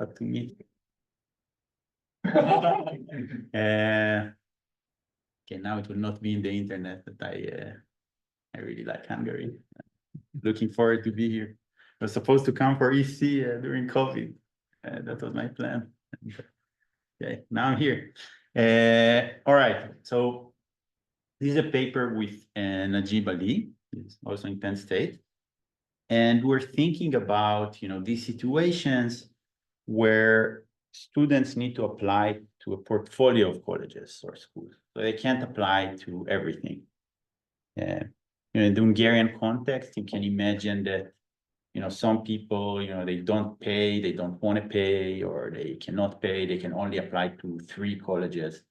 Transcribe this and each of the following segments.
talk to me. Okay, now it will not be in the internet, but I really like Hungary. Looking forward to be here. I was supposed to come for EC during COVID. That was my plan. Okay, now I'm here. All right, so this is a paper with Najib Ali, he's also in Penn State. And we're thinking about, these situations where students need to apply to a portfolio of colleges or schools. So they can't apply to everything. In the Hungarian context, you can imagine that, some people, they don't pay, they don't want to pay, or they cannot pay, they can only apply to 3 colleges.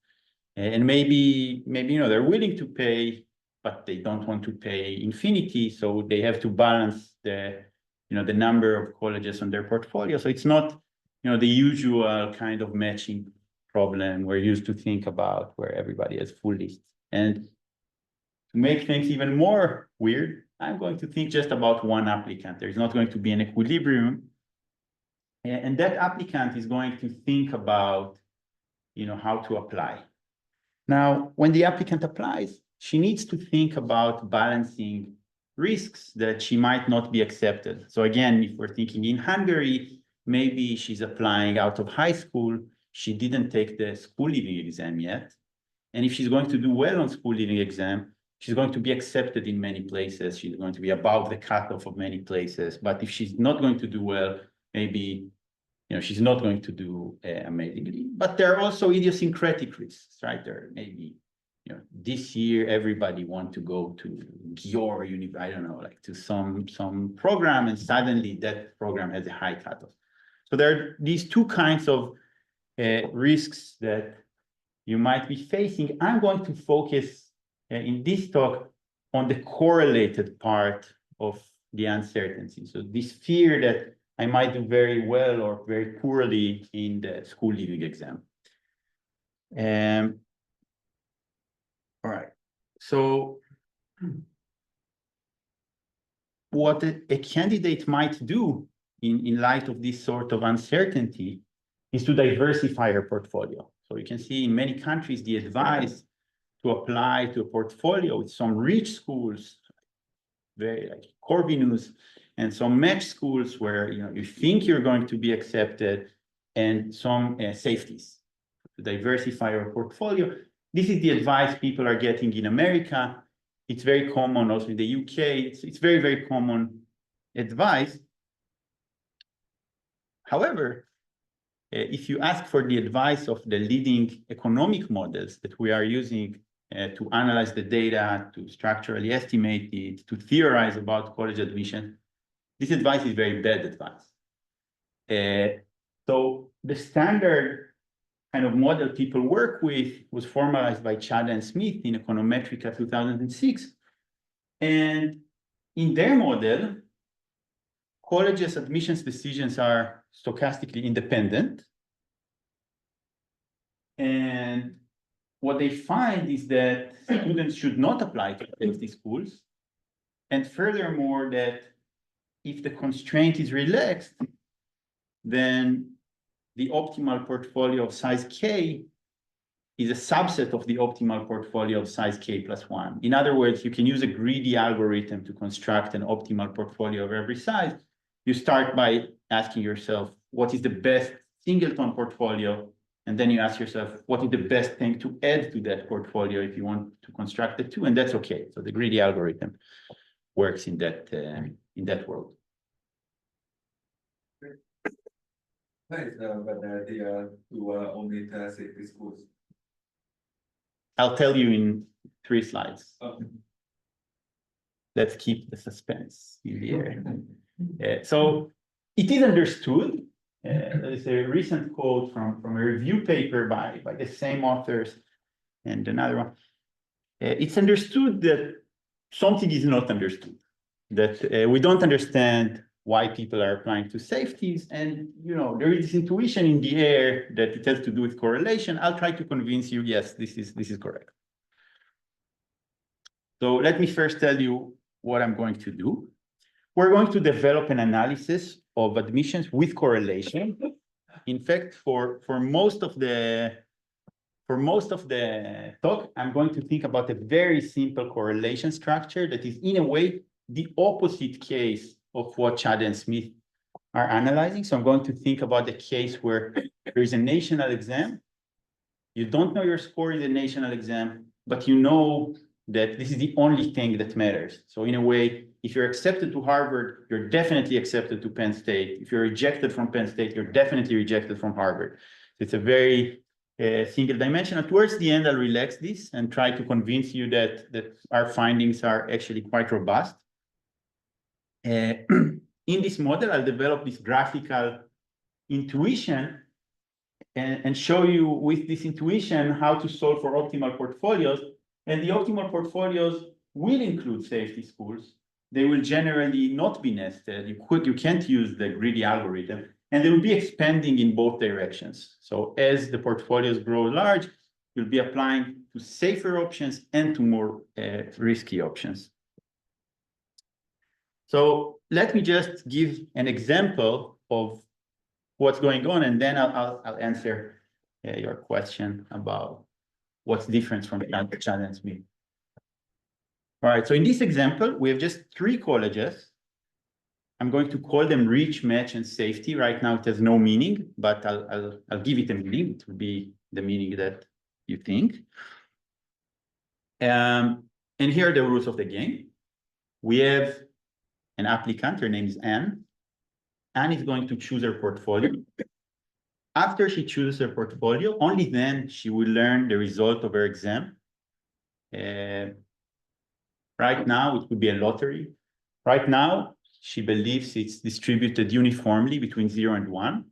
And maybe, they're willing to pay, but they don't want to pay infinity, so they have to balance the number of colleges on their portfolio. So it's not, the usual kind of matching problem we're used to think about, where everybody has full lists. And to make things even more weird, I'm going to think just about one applicant. There's not going to be an equilibrium. And that applicant is going to think about, how to apply. Now, when the applicant applies, she needs to think about balancing risks that she might not be accepted. So again, if we're thinking in Hungary, maybe she's applying out of high school, she didn't take the school leaving exam yet. And if she's going to do well on school leaving exam, she's going to be accepted in many places. She's going to be above the cutoff of many places. But if she's not going to do well, maybe she's not going to do amazingly. But there are also idiosyncratic risks, right? There maybe, this year everybody want to go to your university, I don't know, like to some program, and suddenly that program has a high cutoff. So there are these 2 kinds of risks that you might be facing. I'm going to focus in this talk on the correlated part of the uncertainty. So this fear that I might do very well or very poorly in the school leaving exam. All right. So what a candidate might do in light of this sort of uncertainty is to diversify her portfolio. So you can see in many countries, the advice to apply to a portfolio with some rich schools, very like Corvinus, and some match schools where you think you're going to be accepted, and some safeties to diversify your portfolio. This is the advice people are getting in America. It's very common also in the UK. It's very, very common advice. However, if you ask for the advice of the leading economic models that we are using to analyze the data, to structurally estimate it, to theorize about college admission, this advice is very bad advice. So the standard kind of model people work with was formalized by Chad and Smith in Econometrica 2006. And in their model, colleges' admissions decisions are stochastically independent. And what they find is that students should not apply to safety schools. And furthermore, that if the constraint is relaxed, then the optimal portfolio of size K is a subset of the optimal portfolio of size K plus 1. In other words, you can use a greedy algorithm to construct an optimal portfolio of every size. You start by asking yourself, what is the best singleton portfolio? And then you ask yourself, what is the best thing to add to that portfolio if you want to construct the 2? And that's okay. So the greedy algorithm works in that world. Nice, but the idea to only safety schools. I'll tell you in 3 slides. Okay. Let's keep the suspense in the air. So it is understood. There's a recent quote from a review paper by the same authors and another one. It's understood that something is not understood, that we don't understand why people are applying to safeties. And there is this intuition in the air that it has to do with correlation. I'll try to convince you, yes, this is correct. So let me first tell you what I'm going to do. We're going to develop an analysis of admissions with correlation. in fact, for most of the talk, I'm going to think about a very simple correlation structure that is, in a way, the opposite case of what Chad and Smith are analyzing. So I'm going to think about the case where there is a national exam. You don't know your score in the national exam, but you know that this is the only thing that matters. So in a way, if you're accepted to Harvard, you're definitely accepted to Penn State. If you're rejected from Penn State, you're definitely rejected from Harvard. So it's a very single dimensional. Towards the end, I'll relax this and try to convince you that our findings are actually quite robust. In this model, I'll develop this graphical intuition and show you with this intuition how to solve for optimal portfolios. And the optimal portfolios will include safety schools. They will generally not be nested. You can't use the greedy algorithm, and they will be expanding in both directions. So as the portfolios grow large, you'll be applying to safer options and to more risky options. So let me just give an example of what's going on, and then I'll answer your question about what's different from Chad and Smith. All right, so in this example, we have just 3 colleges. I'm going to call them reach, match, and safety. Right now, it has no meaning, but I'll give it a meaning. It will be the meaning that you think. And here are the rules of the game. We have an applicant. Her name is Anne. Anne is going to choose her portfolio. After she chooses her portfolio, only then she will learn the result of her exam. Right now, it could be a lottery. Right now, she believes it's distributed uniformly between 0 and 1.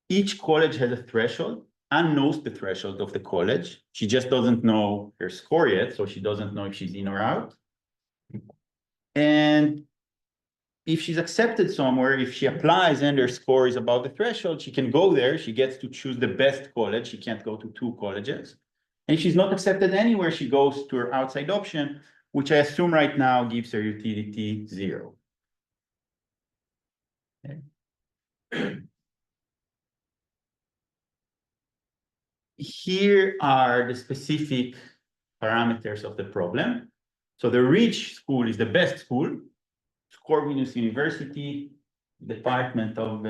Each college has a threshold. Anne knows the threshold of the college. She just doesn't know her score yet, so she doesn't know if she's in or out. And if she's accepted somewhere, if she applies and her score is above the threshold, she can go there. She gets to choose the best college. She can't go to 2 colleges. And if she's not accepted anywhere, she goes to her outside option, which I assume right now gives her utility 0. Okay. Here are the specific parameters of the problem. So the rich school is the best school. Corvinus University, department of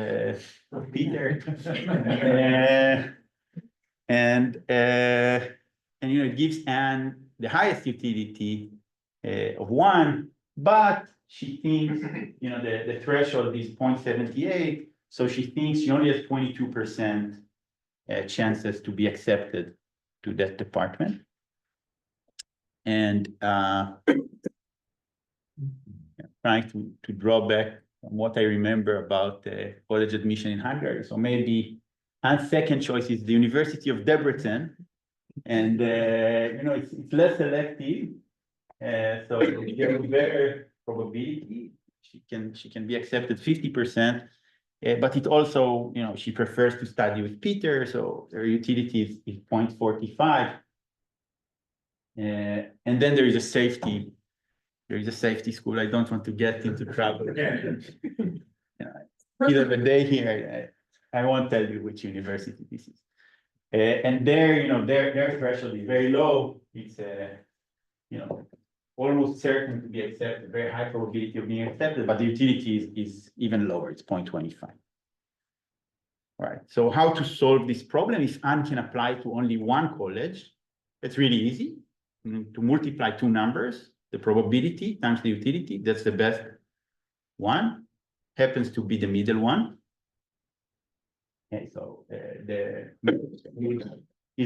Peter, and it gives Anne the highest utility of 1, but she thinks the threshold is 0.78, so she thinks she only has 22% chances to be accepted to that department, and trying to draw back on what I remember about college admission in Hungary. So maybe Anne's second choice is the University of Debrecen, and it's less selective, so you get a better probability. She can be accepted 50%, but it also she prefers to study with Peter, so her utility is 0.45, and then there is a safety. There is a safety school. I don't want to get into trouble again. Either the day here, I won't tell you which university this is. And their threshold is very low. It's almost certain to be accepted, very high probability of being accepted, but the utility is even lower. It's 0.25. All right. So how to solve this problem? If Anne can apply to only 1 college, it's really easy. To multiply 2 numbers. The probability times the utility, that's the best one, happens to be the middle one. Okay, so is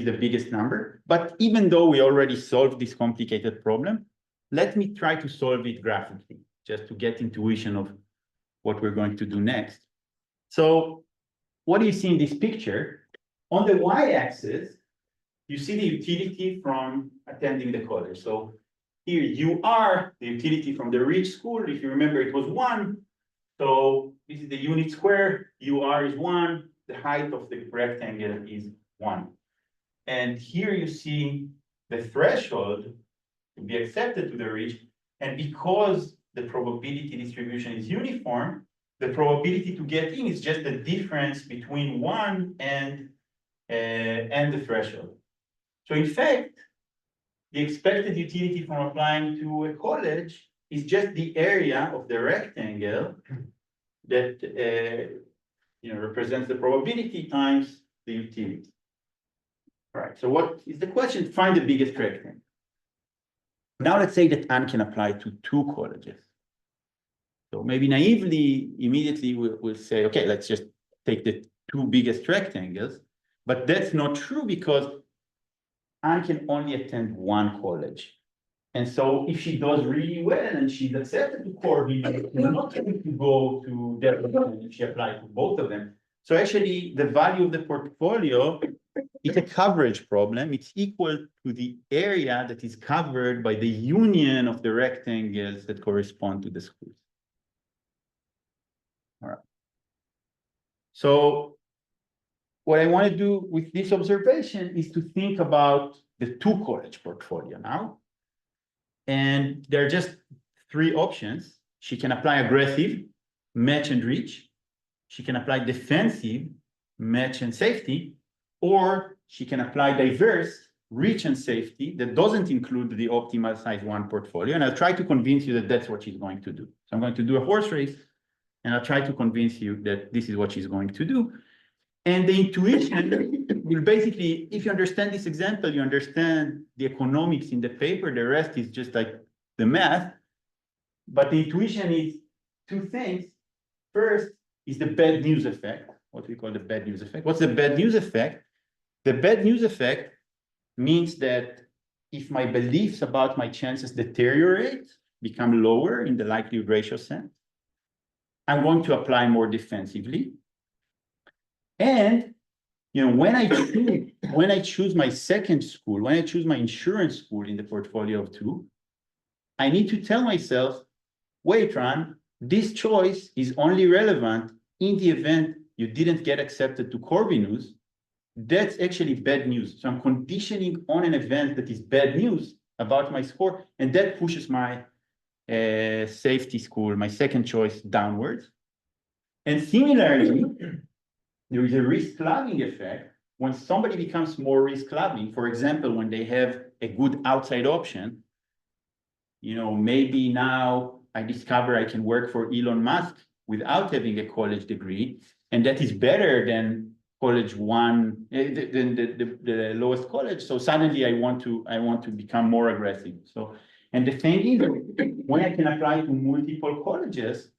the biggest number. But even though we already solved this complicated problem, let me try to solve it graphically, just to get intuition of what we're going to do next. So what do you see in this picture? On the y-axis, you see the utility from attending the college. So here you are the utility from the rich school. If you remember, it was 1. So this is the unit square. UR is 1. The height of the rectangle is 1. And here you see the threshold to be accepted to the rich. And because the probability distribution is uniform, the probability to get in is just the difference between 1 and the threshold. So in fact, the expected utility from applying to a college is just the area of the rectangle that represents the probability times the utility. All right, so what is the question? Find the biggest rectangle. Now let's say that Anne can apply to 2 colleges. So maybe naively, immediately we'll say, okay, let's just take the 2 biggest rectangles. But that's not true because Anne can only attend 1 college. And so if she does really well and she's accepted to Corby, she's not going to go to that if she applies to both of them. So actually the value of the portfolio is a coverage problem. It's equal to the area that is covered by the union of the rectangles that correspond to the schools. All right. So what I want to do with this observation is to think about the 2 college portfolio now. And there are just 3 options. She can apply aggressive, match and reach. She can apply defensive, match and safety, or she can apply diverse, reach and safety that doesn't include the optimal size 1 portfolio. And I'll try to convince you that that's what she's going to do. So I'm going to do a horse race, and I'll try to convince you that this is what she's going to do. And the intuition will basically, if you understand this example, you understand the economics in the paper, the rest is just like the math. But the intuition is 2 things. First is the bad news effect, what we call the bad news effect. What's the bad news effect? The bad news effect means that if my beliefs about my chances deteriorate, become lower in the likelihood ratio sense, I'm going to apply more defensively. And when I choose my second school, when I choose my insurance school in the portfolio of 2, I need to tell myself, wait, Ran, this choice is only relevant in the event you didn't get accepted to Corvinus. That's actually bad news. So I'm conditioning on an event that is bad news about my score, and that pushes my safety school, my second choice, downwards. And similarly, there is a risk-loving effect. When somebody becomes more risk-loving, for example, when they have a good outside option, maybe now I discover I can work for Elon Musk without having a college degree, and that is better than college 1, than the lowest college. So suddenly I want to become more aggressive. So, and the thing is, when I can apply to multiple colleges,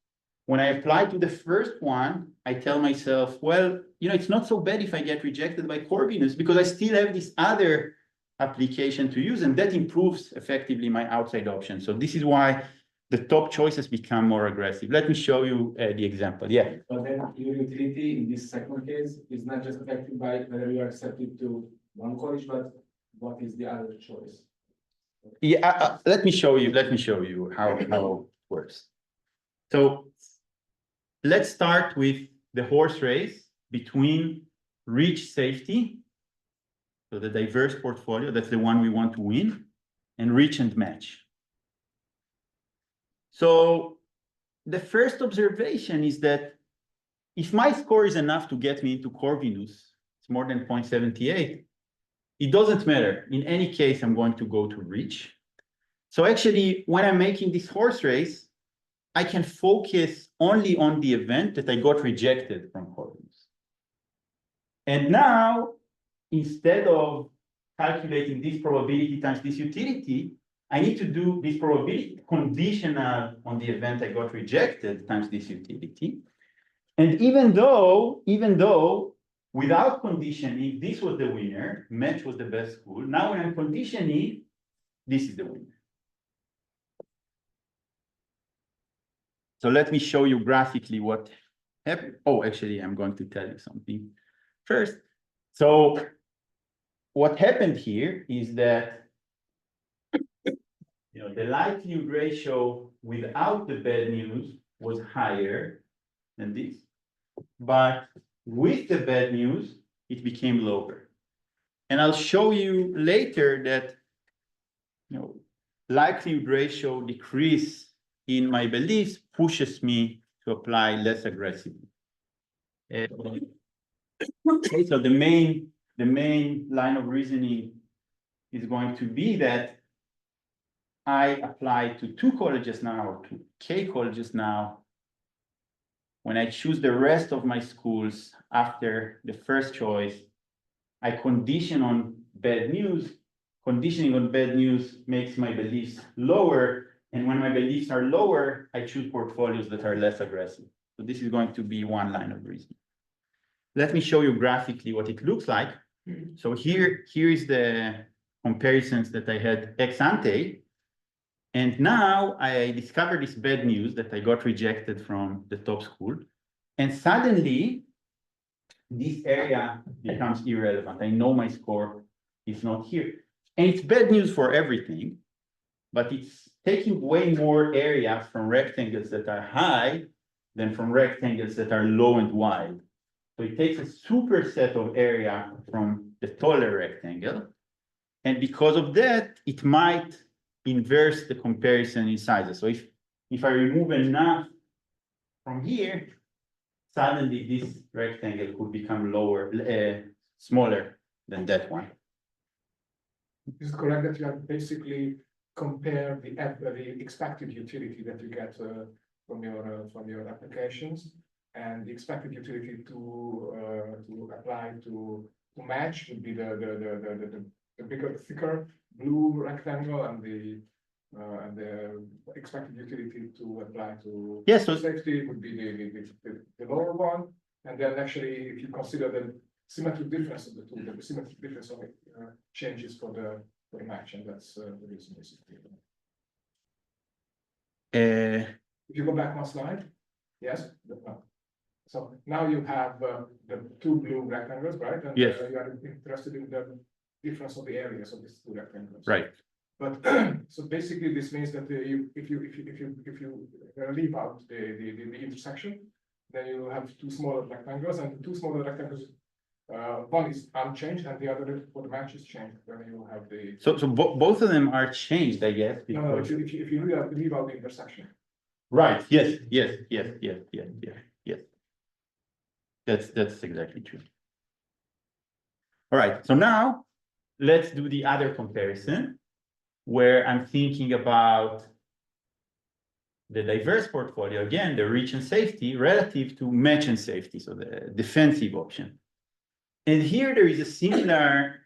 when I apply to the first one, I tell myself, well, it's not so bad if I get rejected by Corvinus because I still have this other application to use, and that improves effectively my outside option. So this is why the top choices become more aggressive. Let me show you the example. Yeah. But then your utility in this second case is not just affected by whether you are accepted to 1 college, but what is the other choice? Yeah, let me show you how it works. So let's start with the horse race between reach safety, so the diverse portfolio, that's the one we want to win, and reach and match. So the first observation is that if my score is enough to get me into Corvinus, it's more than 0.78, it doesn't matter. In any case, I'm going to go to reach. So actually, when I'm making this horse race, I can focus only on the event that I got rejected from Corvinus. And now, instead of calculating this probability times this utility, I need to do this probability conditional on the event I got rejected times this utility. And even though without conditioning, this was the winner, match was the best school. Now when I'm conditioning, this is the winner. So let me show you graphically what happened. Oh, actually, I'm going to tell you something first. So what happened here is that the likelihood ratio without the bad news was higher than this, but with the bad news, it became lower. And I'll show you later that likelihood ratio decrease in my beliefs pushes me to apply less aggressively. Okay, so the main line of reasoning is going to be that I apply to 2 colleges now, or to K colleges now. When I choose the rest of my schools after the first choice, I condition on bad news. Conditioning on bad news makes my beliefs lower. And when my beliefs are lower, I choose portfolios that are less aggressive. So this is going to be one line of reasoning. Let me show you graphically what it looks like. So here is the comparisons that I had ex ante. And now I discovered this bad news that I got rejected from the top school. And suddenly, this area becomes irrelevant. I know my score is not here. And it's bad news for everything, but it's taking way more area from rectangles that are high than from rectangles that are low and wide. So it takes a superset of area from the taller rectangle. And because of that, it might inverse the comparison in sizes. So if I remove enough from here, suddenly this rectangle could become smaller than that one. Is it correct that you have basically compare the expected utility that you get from your applications and the expected utility to apply to match would be the bigger, thicker blue rectangle, and the expected utility to apply to safety would be the lower one. And then actually, if you consider the symmetric difference of the two, the symmetric difference of changes for the match, and that's the reason basically. If you go back one slide, yes, no. So now you have the 2 blue rectangles, right? And yes. You are interested in the difference of the areas of these 2 rectangles, right? But so basically, this means that if you leave out the intersection, then you have 2 smaller rectangles, and the 2 smaller rectangles, one is unchanged, and the other for the match is changed. Then you have the both of them are changed, I guess. no, if you leave out the intersection. Right. Yes. That's exactly true. All right. So now let's do the other comparison, where I'm thinking about the diverse portfolio, again, the rich and safety relative to match and safety, so the defensive option. And here there is a similar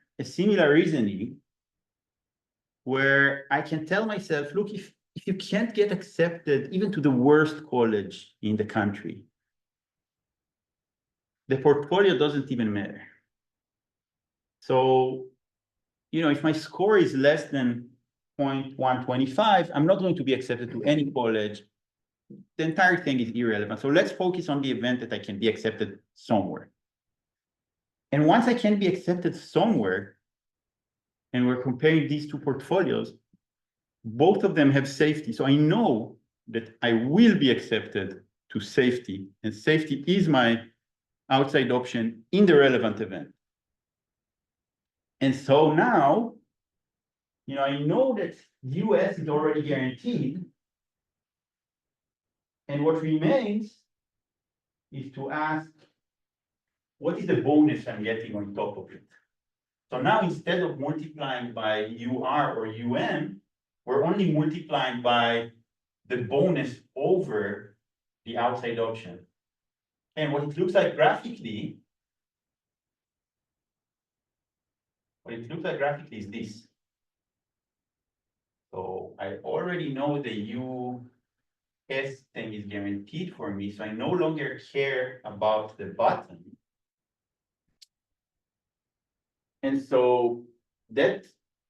reasoning where I can tell myself, look, if you can't get accepted even to the worst college in the country, the portfolio doesn't even matter. So, if my score is less than 0.125, I'm not going to be accepted to any college. The entire thing is irrelevant. So let's focus on the event that I can be accepted somewhere. And once I can be accepted somewhere, and we're comparing these 2 portfolios, both of them have safety. So I know that I will be accepted to safety, and safety is my outside option in the relevant event. And so now, I know that US is already guaranteed. And what remains is to ask, what is the bonus I'm getting on top of it? So now, instead of multiplying by UR or UM, we're only multiplying by the bonus over the outside option. And what it looks like graphically, is this. So I already know the US thing is guaranteed for me, so I no longer care about the bottom. And so that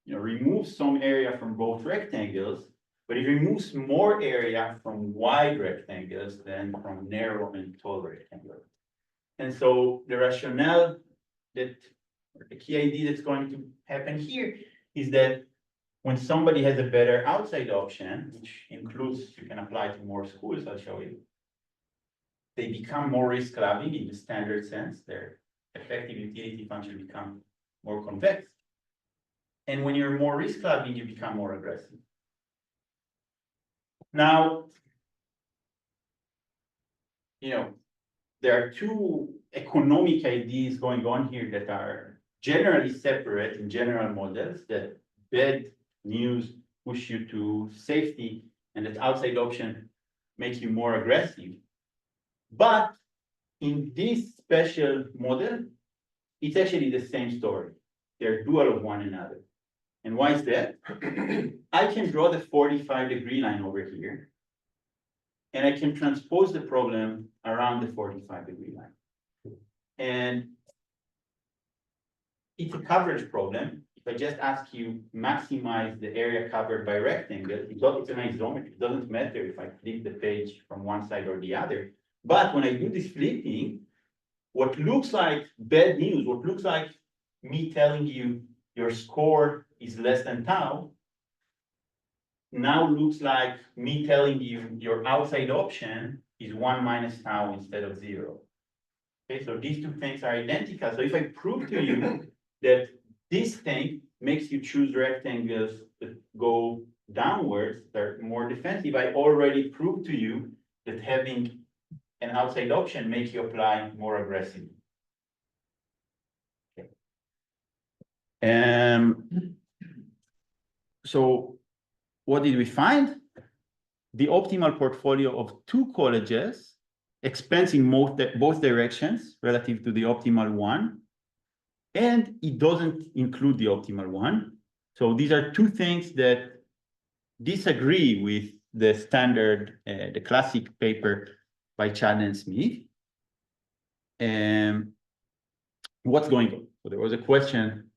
removes some area from both rectangles, but it removes more area from wide rectangles than from narrow and tall rectangles. And so the rationale the key idea that's going to happen here is that when somebody has a better outside option, which includes, you can apply to more schools, I'll show you, they become more risk loving in the standard sense. Their effective utility function become more convex. And when you're more risk loving, you become more aggressive. Now, you know, there are two economic ideas going on here that are generally separate in general models, that bad news push you to safety and that outside option make you more aggressive. But in this special model, it's actually the same story. They're dual of one another. And why is that? I can draw the 45-degree line over here, and I can transpose the problem around the 45-degree line. And it's a coverage problem. If I just ask you maximize the area covered by rectangle, it's an isometry. It doesn't matter if I flip the page from one side or the other. But when I do this flipping, what looks like bad news, what looks like me telling you your score is less than tau, now looks like me telling you your outside option is 1 minus tau instead of 0. Okay, so these two things are identical. So if I prove to you that this thing makes you choose rectangles that go downwards, they're more defensive, I already proved to you that having an outside option makes you apply more aggressively. Okay. So what did we find? The optimal portfolio of two colleges expands in both directions relative to the optimal one, and it doesn't include the optimal one. So these are two things that disagree with the standard, the classic paper by Chad and Smith. What's going on? So there was a question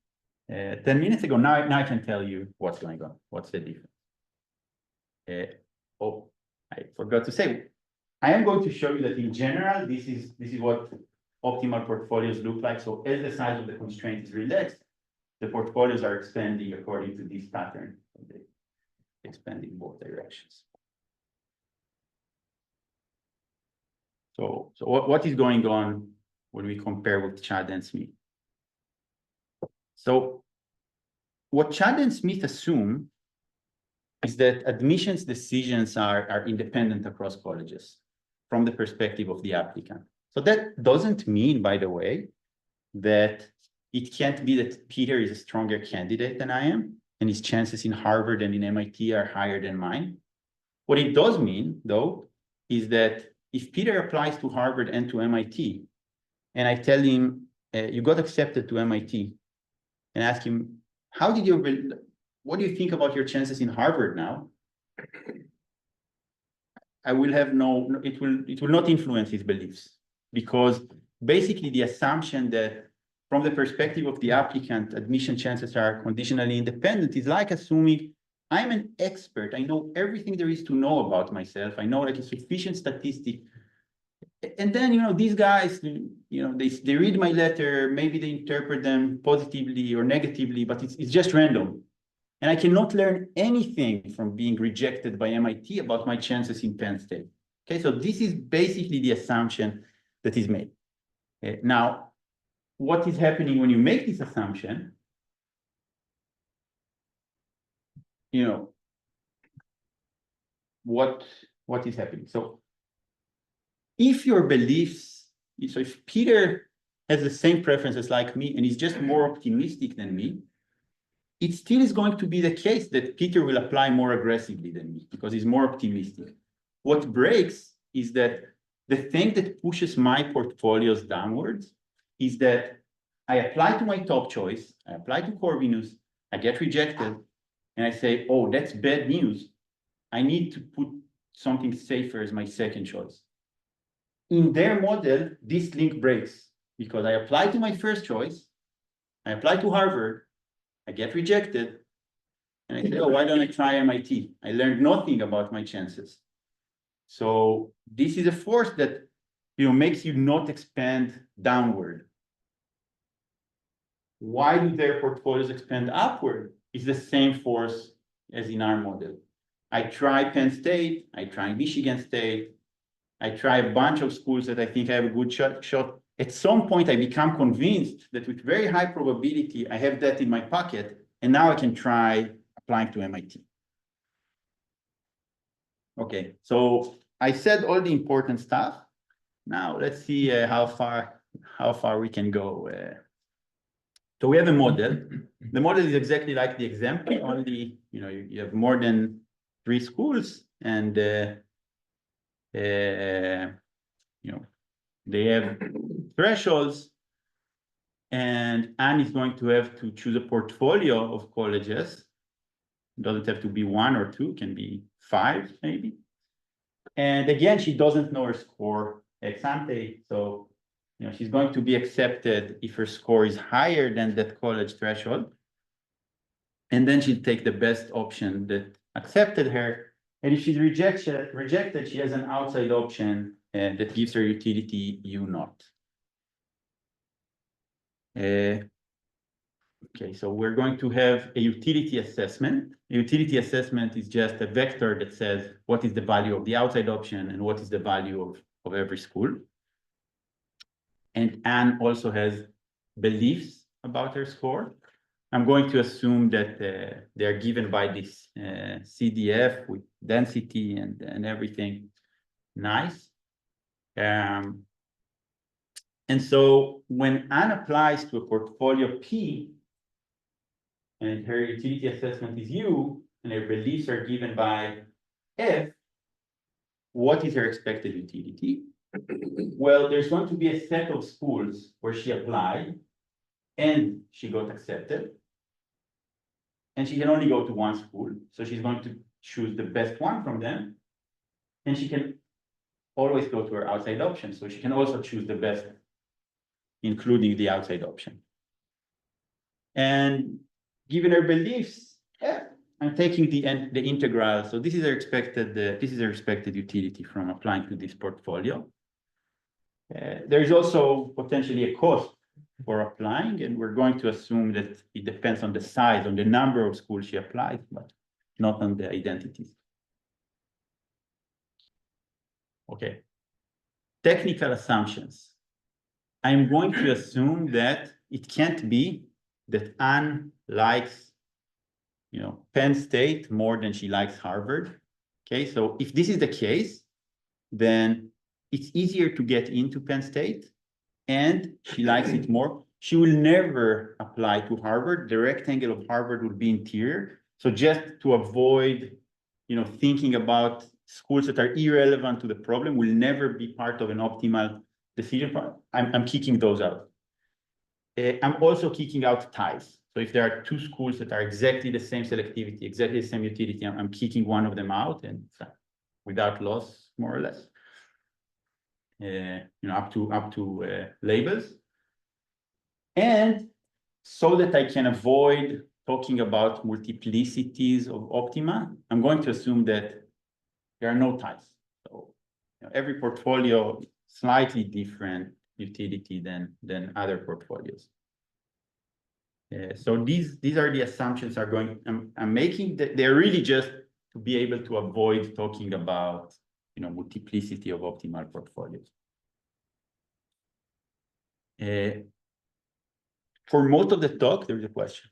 10 minutes ago. Now I can tell you what's going on. What's the difference? Oh, I forgot to say, I am going to show you that in general, this is what optimal portfolios look like. So as the size of the constraint is relaxed, the portfolios are expanding according to this pattern. They expand in both directions. So what is going on when we compare with Chad and Smith? So what Chad and Smith assume is that admissions decisions are independent across colleges from the perspective of the applicant. So that doesn't mean, by the way, that it can't be that Peter is a stronger candidate than I am, and his chances in Harvard and in MIT are higher than mine. What it does mean, though, is that if Peter applies to Harvard and to MIT, and I tell him, you got accepted to MIT, and ask him, what do you think about your chances in Harvard now? I will have it will not influence his beliefs, because basically the assumption that from the perspective of the applicant, admission chances are conditionally independent is like assuming I'm an expert. I know everything there is to know about myself. I know like a sufficient statistic. And then, these guys, they read my letter, maybe they interpret them positively or negatively, but it's just random. And I cannot learn anything from being rejected by MIT about my chances in Penn State. Okay, so this is basically the assumption that is made. Now, what is happening when you make this assumption? What is happening? So if your beliefs, so if Peter has the same preferences like me and is just more optimistic than me, it still is going to be the case that Peter will apply more aggressively than me because he's more optimistic. What breaks is that the thing that pushes my portfolios downwards is that I apply to my top choice, I apply to Corvinus, I get rejected, and I say, oh, that's bad news. I need to put something safer as my second choice. In their model, this link breaks because I apply to my first choice, I apply to Harvard, I get rejected, and I say, oh, why don't I try MIT? I learned nothing about my chances. So this is a force that makes you not expand downward. Why do their portfolios expand upward? It's the same force as in our model. I try Penn State, I try Michigan State, I try a bunch of schools that I think I have a good shot. At some point, I become convinced that with very high probability, I have that in my pocket, and now I can try applying to MIT. Okay, so I said all the important stuff. Now let's see how far we can go. So we have a model. The model is exactly like the example, only you have more than 3 schools, and they have thresholds, and Anne is going to have to choose a portfolio of colleges. It doesn't have to be 1 or 2, can be 5 maybe. And again, she doesn't know her score ex ante, so she's going to be accepted if her score is higher than that college threshold. And then she'll take the best option that accepted her. And if she's rejected, she has an outside option that gives her utility U0. Okay, so we're going to have a utility assessment. A utility assessment is just a vector that says what is the value of the outside option and what is the value of every school. And Anne also has beliefs about her score. I'm going to assume that they're given by this CDF with density and everything nice. And so when Anne applies to a portfolio P, and her utility assessment is U, and her beliefs are given by F, what is her expected utility? Well, there's going to be a set of schools where she applied and she got accepted. And she can only go to 1 school. So she's going to choose the best one from them. And she can always go to her outside option. So she can also choose the best, including the outside option. And given her beliefs, I'm taking the integral. So this is her expected utility from applying to this portfolio. There is also potentially a cost for applying, and we're going to assume that it depends on the size, on the number of schools she applies, but not on the identities. Okay. Technical assumptions. I'm going to assume that it can't be that Anne likes, Penn State more than she likes Harvard. Okay, so if this is the case, then it's easier to get into Penn State, and she likes it more. She will never apply to Harvard. The rectangle of Harvard will be interior. So just to avoid, thinking about schools that are irrelevant to the problem, will never be part of an optimal decision. I'm kicking those out. I'm also kicking out ties. So if there are 2 schools that are exactly the same selectivity, exactly the same utility, I'm kicking one of them out, and without loss, more or less. Up to labels. And so that I can avoid talking about multiplicities of optima, I'm going to assume that there are no ties. So every portfolio slightly different utility than other portfolios. So these are the assumptions I'm making. That they're really just to be able to avoid talking about multiplicity of optimal portfolios. For most of the talk, there's a question.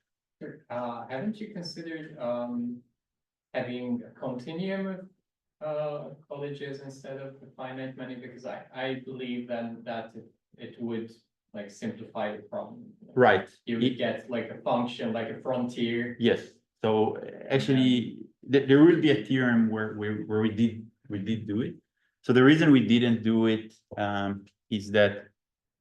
Haven't you considered having a continuum of colleges instead of a finite many? Because I believe then that it would simplify the problem. Right. You would get a function, like a frontier. Yes. So actually, there will be a theorem where we did do it. So the reason we didn't do it is that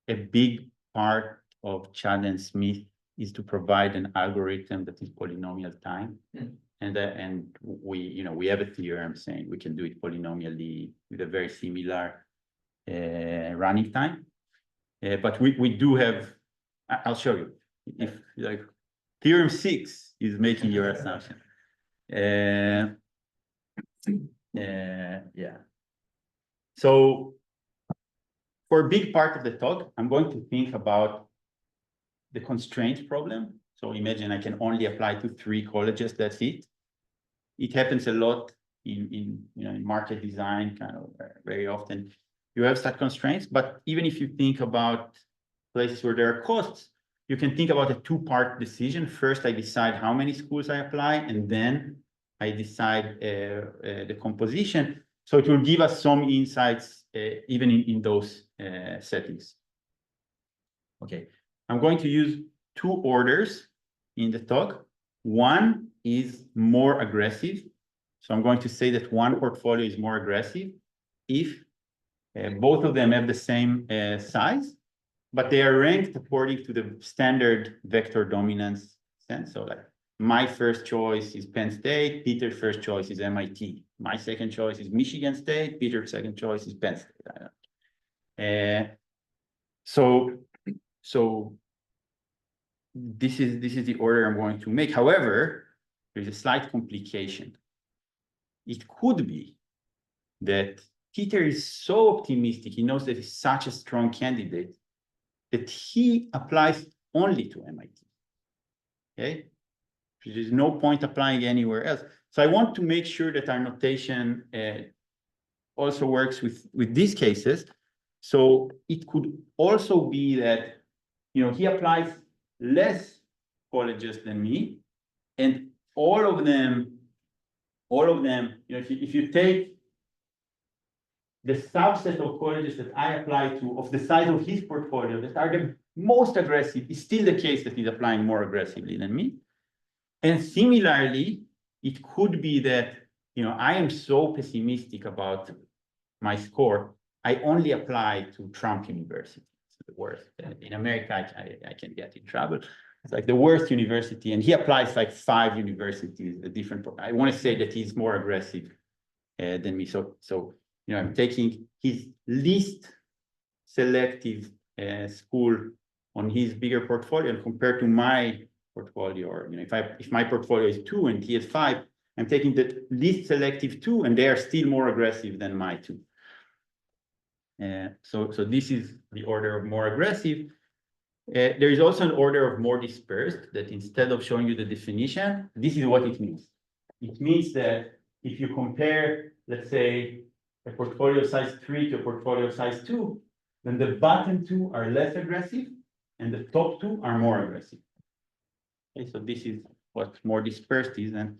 a big part of Chad and Smith is to provide an algorithm that is polynomial time. And we have a theorem saying we can do it polynomially with a very similar running time. But we do have, I'll show you. If theorem 6 is making your assumption. Yeah. So for a big part of the talk, I'm going to think about the constraint problem. So imagine I can only apply to 3 colleges, that's it. It happens a lot in market design, kind of very often. You have such constraints, but even if you think about places where there are costs, you can think about a 2-part decision. First, I decide how many schools I apply, and then I decide the composition. So it will give us some insights even in those settings. Okay, I'm going to use two orders in the talk. One is more aggressive. So I'm going to say that one portfolio is more aggressive if both of them have the same size, but they are ranked according to the standard vector dominance sense. So like my first choice is Penn State, Peter's first choice is MIT. My second choice is Michigan State, Peter's second choice is Penn State. So this is the order I'm going to make. However, there's a slight complication. It could be that Peter is so optimistic, he knows that he's such a strong candidate, that he applies only to MIT. Okay? There's no point applying anywhere else. So I want to make sure that our notation also works with these cases. So it could also be that, you know, he applies less colleges than me, and all of them, you know, if you take the subset of colleges that I apply to of the size of his portfolio that are the most aggressive, is still the case that he's applying more aggressively than me. And similarly, it could be that, you know, I am so pessimistic about my score, I only apply to Trump University. It's the worst. In America, I can get in trouble. It's like the worst university, and he applies like 5 universities, a different. I want to say that he's more aggressive than me. So you know, I'm taking his least selective school on his bigger portfolio and compared to my portfolio, or, you know, if my portfolio is 2 and he has 5, I'm taking the least selective 2, and they are still more aggressive than my 2. So this is the order of more aggressive. There is also an order of more dispersed, that instead of showing you the definition, this is what it means. It means that if you compare, let's say, a portfolio size 3 to a portfolio size 2, then the bottom 2 are less aggressive and the top 2 are more aggressive. Okay, so this is what more dispersed is, and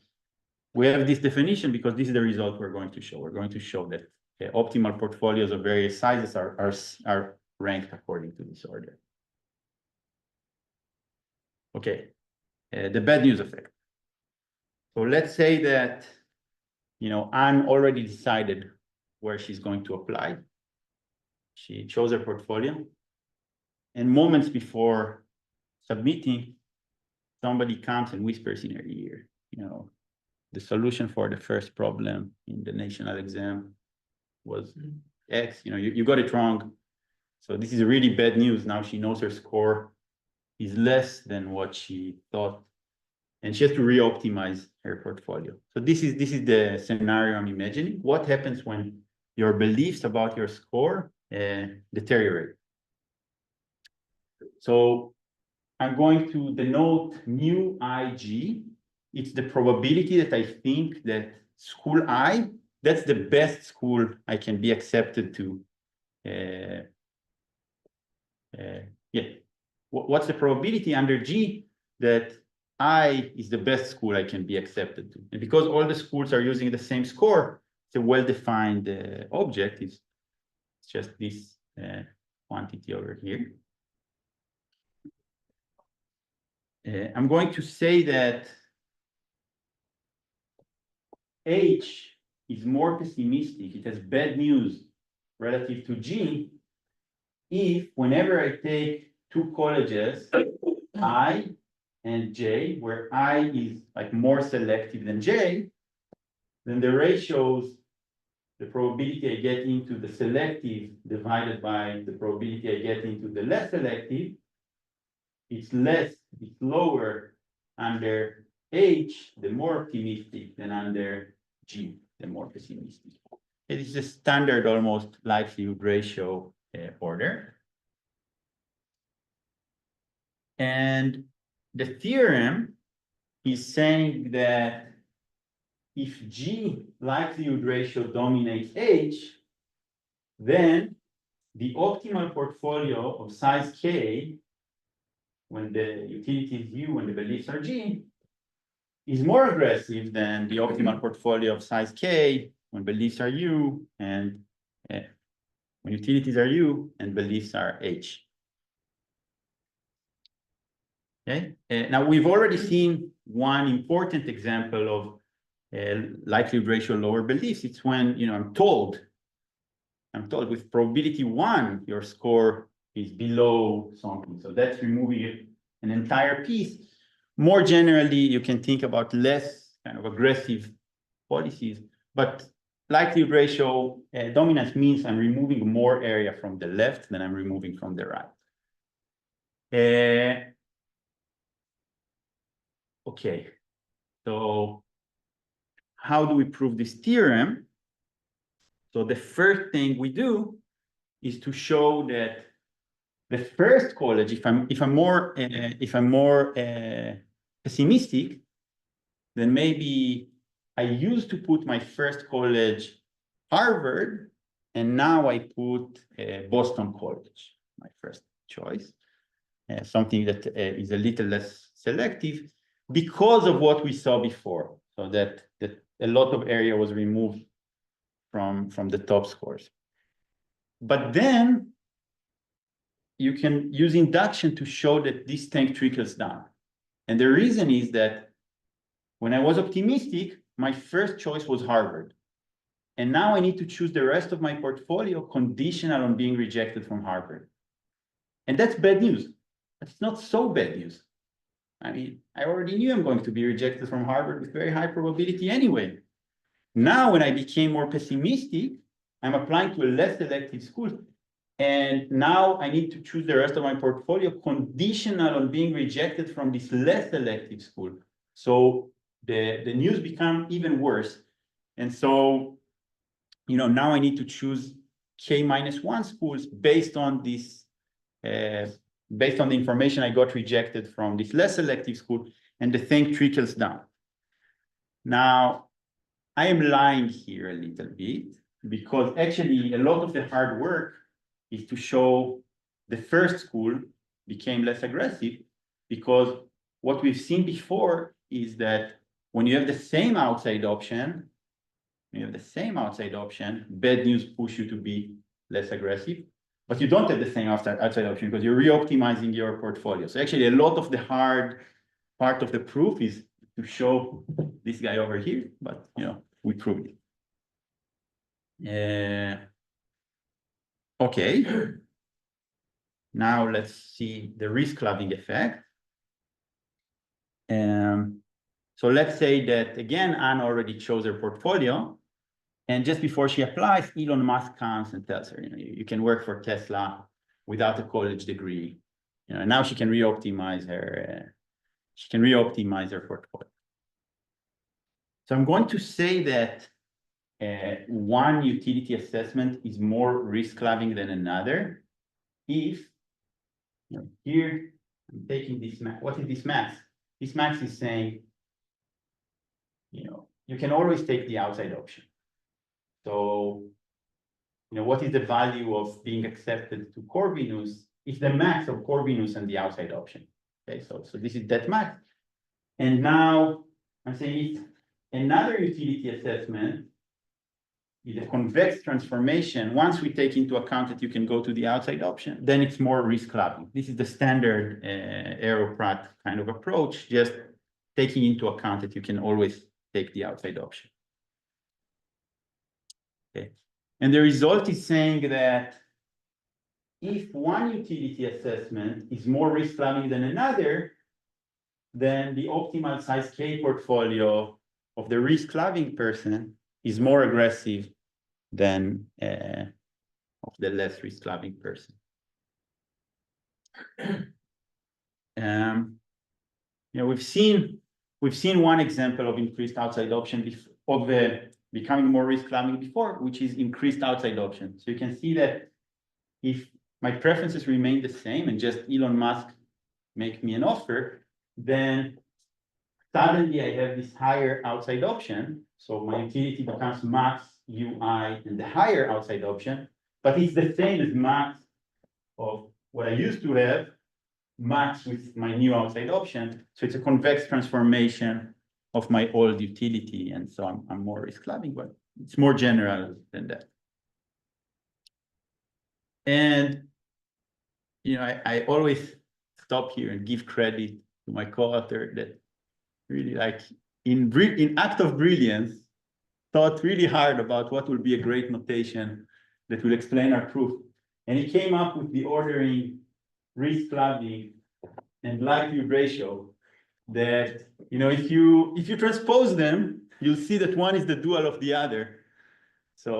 we have this definition because this is the result we're going to show. We're going to show that optimal portfolios of various sizes are ranked according to this order. Okay, the bad news effect. So let's say that, you know, Anne already decided where she's going to apply. She chose her portfolio, and moments before submitting, somebody comes and whispers in her ear, you know, the solution for the first problem in the national exam was X, you know, you got it wrong. So this is really bad news. Now she knows her score is less than what she thought, and she has to re-optimize her portfolio. So this is the scenario I'm imagining. What happens when your beliefs about your score deteriorate? So I'm going to denote mu IG. It's the probability that I think that school I, that's the best school I can be accepted to. Yeah. What's the probability under G that I is the best school I can be accepted to? And because all the schools are using the same score, it's a well-defined object. It's just this quantity over here. I'm going to say that H is more pessimistic. It has bad news relative to G if whenever I take 2 colleges, I and J, where I is like more selective than J, then the ratios, the probability I get into the selective divided by the probability I get into the less selective, it's lower under H, the more optimistic, than under G, the more pessimistic. It is a standard almost likelihood ratio order. And the theorem is saying that if G likelihood ratio dominates H, then the optimal portfolio of size K, when the utility is U and the beliefs are G, is more aggressive than the optimal portfolio of size K when beliefs are U and when utilities are U and beliefs are H. Okay, now we've already seen one important example of likelihood ratio lower beliefs. It's when, you know, I'm told with probability 1, your score is below something. So that's removing an entire piece. More generally, you can think about less kind of aggressive policies, but likelihood ratio dominance means I'm removing more area from the left than I'm removing from the right. Okay, so how do we prove this theorem? So the first thing we do is to show that the first college, if I'm more pessimistic, then maybe I used to put my first college Harvard, and now I put Boston College, my first choice, something that is a little less selective because of what we saw before. So that a lot of area was removed from the top scores. But then you can use induction to show that this thing trickles down. And the reason is that when I was optimistic, my first choice was Harvard. And now I need to choose the rest of my portfolio conditional on being rejected from Harvard. And that's bad news. But it's not so bad news. I mean, I already knew I'm going to be rejected from Harvard with very high probability anyway. Now, when I became more pessimistic, I'm applying to a less selective school. And now I need to choose the rest of my portfolio conditional on being rejected from this less selective school. So the news become even worse. And so, you know, now I need to choose K-1 schools based on this, based on the information I got rejected from this less selective school, and the thing trickles down. Now, I am lying here a little bit because actually a lot of the hard work is to show the first school became less aggressive, because what we've seen before is that when you have the same outside option, bad news push you to be less aggressive, but you don't have the same outside option because you're re-optimizing your portfolio. So actually a lot of the hard part of the proof is to show this guy over here, but you know, we proved it. Okay. Now let's see the risk loving effect. So let's say that again, Anne already chose her portfolio, and just before she applies, Elon Musk comes and tells her, you know, you can work for Tesla without a college degree. You know, and now she can re-optimize her. Portfolio. So I'm going to say that one utility assessment is more risk loving than another if, you know, here I'm taking this max. What is this max? This max is saying, you know, you can always take the outside option. So, you know, what is the value of being accepted to Corvinus? It's the max of Corvinus and the outside option. Okay, so this is that max. And now I'm saying if another utility assessment is a convex transformation, once we take into account that you can go to the outside option, then it's more risk loving. This is the standard Aeroprat kind of approach, just taking into account that you can always take the outside option. Okay. And the result is saying that if one utility assessment is more risk loving than another, then the optimal size K portfolio of the risk loving person is more aggressive than of the less risk loving person. You know, we've seen one example of increased outside option of becoming more risk loving before, which is increased outside option. So you can see that if my preferences remain the same and just Elon Musk make me an offer, then suddenly I have this higher outside option. So my utility becomes max UI and the higher outside option, but it's the same as max of what I used to have, max with my new outside option. So it's a convex transformation of my old utility. And so I'm more risk loving, but it's more general than that. And, I always stop here and give credit to my co-author that really like in act of brilliance, thought really hard about what will be a great notation that will explain our proof. And he came up with the ordering, risk clubbing, and likelihood ratio that, if you transpose them, you'll see that one is the dual of the other. So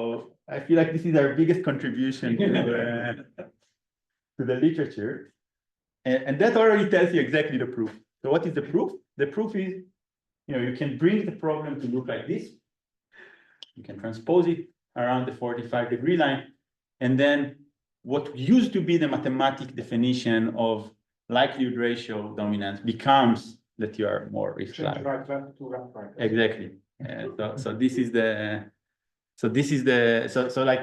I feel like this is our biggest contribution to the literature. And that already tells you exactly the proof. So what is the proof? The proof is, you can bring the problem to look like this. You can transpose it around the 45-degree line. And then what used to be the mathematic definition of likelihood ratio dominance becomes that you are more risk Change liable. right left to left right. Exactly. So this is like,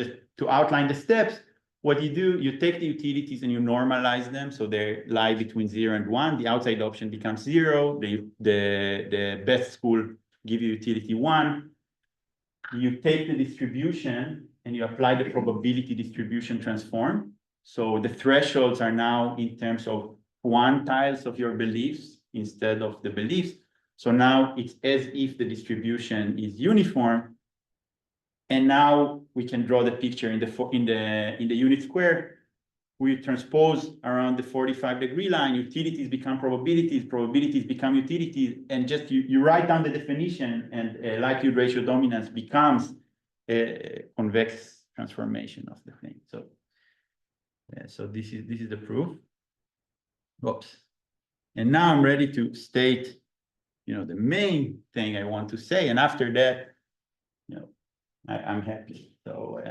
just to outline the steps, what you do, you take the utilities and you normalize them. So they lie between 0 and 1. The outside option becomes 0. The best school give you utility 1. You take the distribution and you apply the probability distribution transform. So the thresholds are now in terms of quantiles of your beliefs instead of the beliefs. So now it's as if the distribution is uniform. And now we can draw the picture in the unit square. We transpose around the 45-degree line. Utilities become probabilities. Probabilities become utilities. And just you write down the definition, and likelihood ratio dominance becomes a convex transformation of the thing. So, so this is the proof. Oops. And now I'm ready to state, the main thing I want to say. And after that, I'm happy. So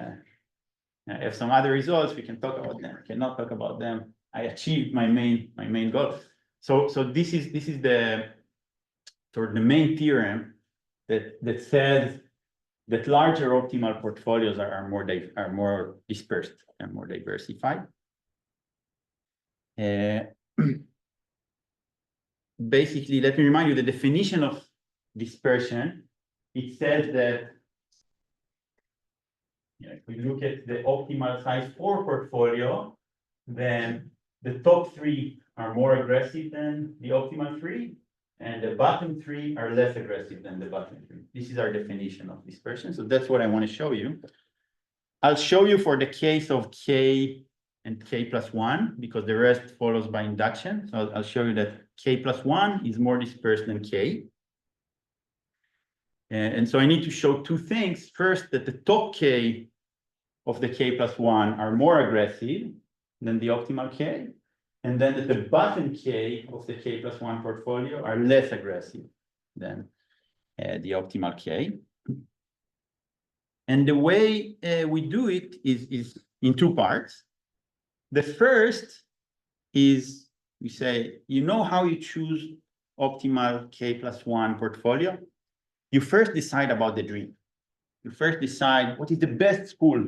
I have some other results. We can talk about them. I cannot talk about them. I achieved my main goal. So this is the sort of the main theorem that says that larger optimal portfolios are more dispersed and more diversified. Basically, let me remind you the definition of dispersion. It says that if we look at the optimal size 4 portfolio, then the top 3 are more aggressive than the optimal 3, and the bottom 3 are less aggressive than the bottom 3. This is our definition of dispersion. So that's what I want to show you. I'll show you for the case of K and K plus 1, because the rest follows by induction. So I'll show you that K plus 1 is more dispersed than K. And so I need to show 2 things. First, that the top K of the K plus 1 are more aggressive than the optimal K. And then that the bottom K of the K plus 1 portfolio are less aggressive than the optimal K. And the way we do it is in 2 parts. The first is we say, how you choose optimal K plus 1 portfolio? You first decide about the dream. You first decide what is the best school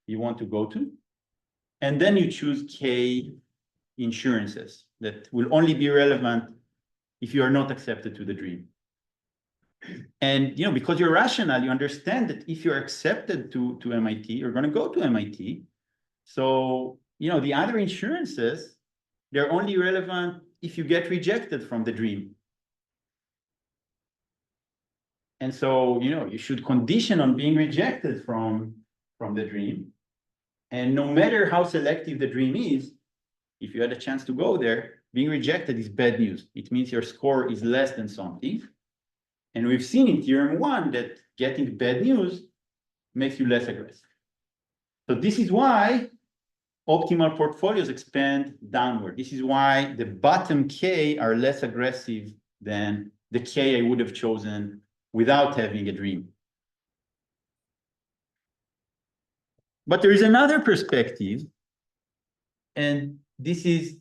you want to go to. And then you choose K insurances that will only be relevant if you are not accepted to the dream. And because you're rational, you understand that if you're accepted to MIT, you're going to go to MIT. So, the other insurances, they're only relevant if you get rejected from the dream. And so, you should condition on being rejected from the dream. And no matter how selective the dream is, if you had a chance to go there, being rejected is bad news. It means your score is less than something. And we've seen in theorem 1 that getting bad news makes you less aggressive. So this is why optimal portfolios expand downward. This is why the bottom K are less aggressive than the K I would have chosen without having a dream. But there is another perspective, and this is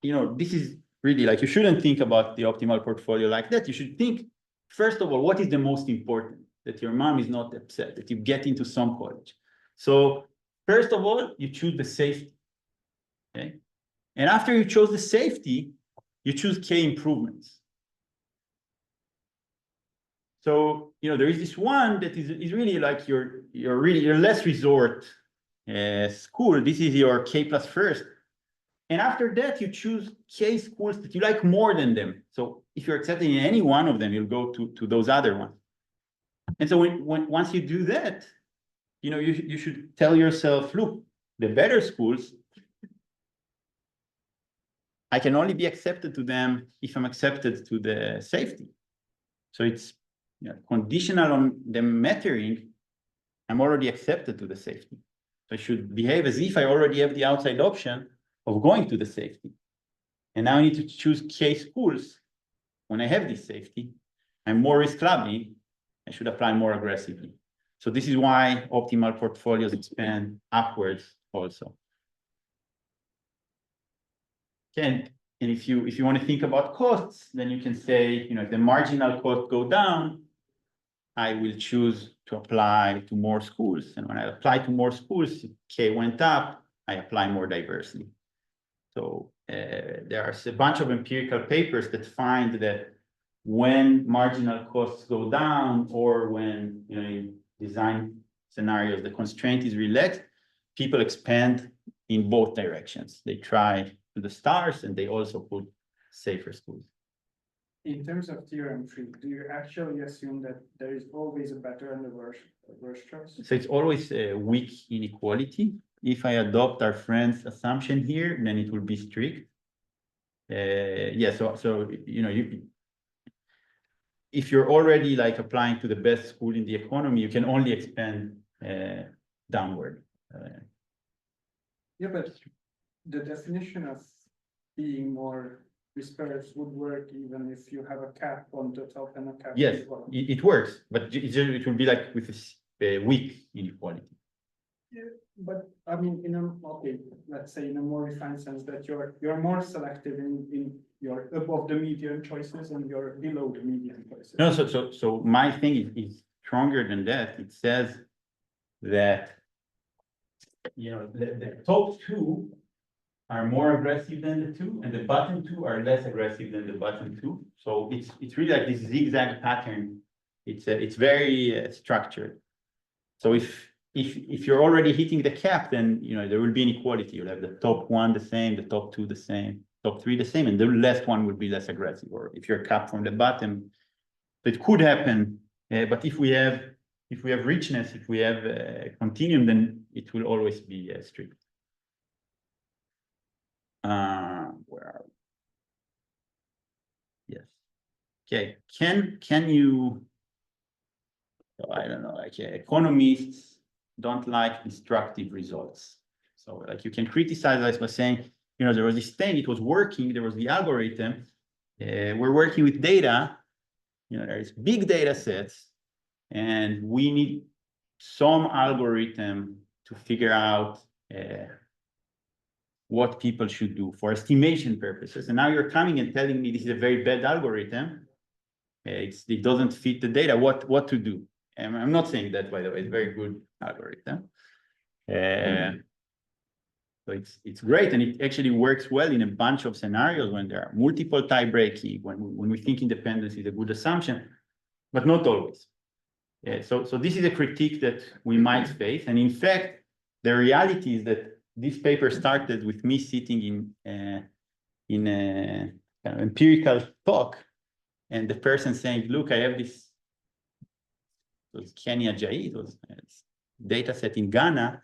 really like, you shouldn't think about the optimal portfolio like that. You should think, first of all, what is the most important? That your mom is not upset, that you get into some college. So first of all, you choose the safety, okay? And after you chose the safety, you choose K improvements. So, there is this one that is really like your last resort school. This is your K plus first. And after that, you choose K schools that you like more than them. So if you're accepted in any one of them, you'll go to those other ones. And so once you do that, you know, you should tell yourself, look, the better schools, I can only be accepted to them if I'm accepted to the safety. So it's, you know, conditional on them mattering, I'm already accepted to the safety. So I should behave as if I already have the outside option of going to the safety. And now I need to choose K schools. When I have this safety, I'm more risk clubbing, I should apply more aggressively. So this is why optimal portfolios expand upwards also. Okay, and if you want to think about costs, then you can say, you know, if the marginal cost go down, I will choose to apply to more schools. And when I apply to more schools, K went up, I apply more diversely. So there are a bunch of empirical papers that find that when marginal costs go down, or when, you know, in design scenarios, the constraint is relaxed, people expand in both directions. They try to the stars and they also put safer schools. In terms of theorem tree, do you actually assume that there is always a better and a worse choice? So it's always a weak inequality. If I adopt our friend's assumption here, then it will be strict. Yeah, so you know, if you're already like applying to the best school in the economy, you can only expand downward. Yeah, but the definition of being more dispersed would work even if you have a cap on the top and a cap. Yes, on the bottom. it works, but it will be like with a weak inequality. Yeah, but I mean, okay, let's say in a more refined sense that you're more selective in your above the median choices and your below the median choices. No, so my thing is stronger than that. It says that, you know, the top two are more aggressive than the two, and the bottom two are less aggressive than the bottom two. So it's really like this zigzag pattern. It's very structured. So if you're already hitting the cap, then, you know, there will be inequality. You'll have the top one the same, the top two the same, top three the same, and the last one will be less aggressive. Or if you're capped from the bottom, it could happen. But if we have richness, if we have continuum, then it will always be strict. Where are we? Yes. Okay. Can you? So I don't know. Like economists don't like destructive results. So like you can criticize us by saying, you know, there was this thing, it was working, there was the algorithm. We're working with data. You know, there's big data sets, and we need some algorithm to figure out what people should do for estimation purposes. And now you're coming and telling me this is a very bad algorithm. It doesn't fit the data. What to do? And I'm not saying that, by the way. It's a very good algorithm. So it's great, and it actually works well in a bunch of scenarios when there are multiple tie breaking, when we think independence is a good assumption, but not always. So this is a critique that we might face, and in fact, the reality is that this paper started with me sitting in a kind of empirical talk, and the person saying, "Look, I have this." It was Kenya Jai, it was a data set in Ghana.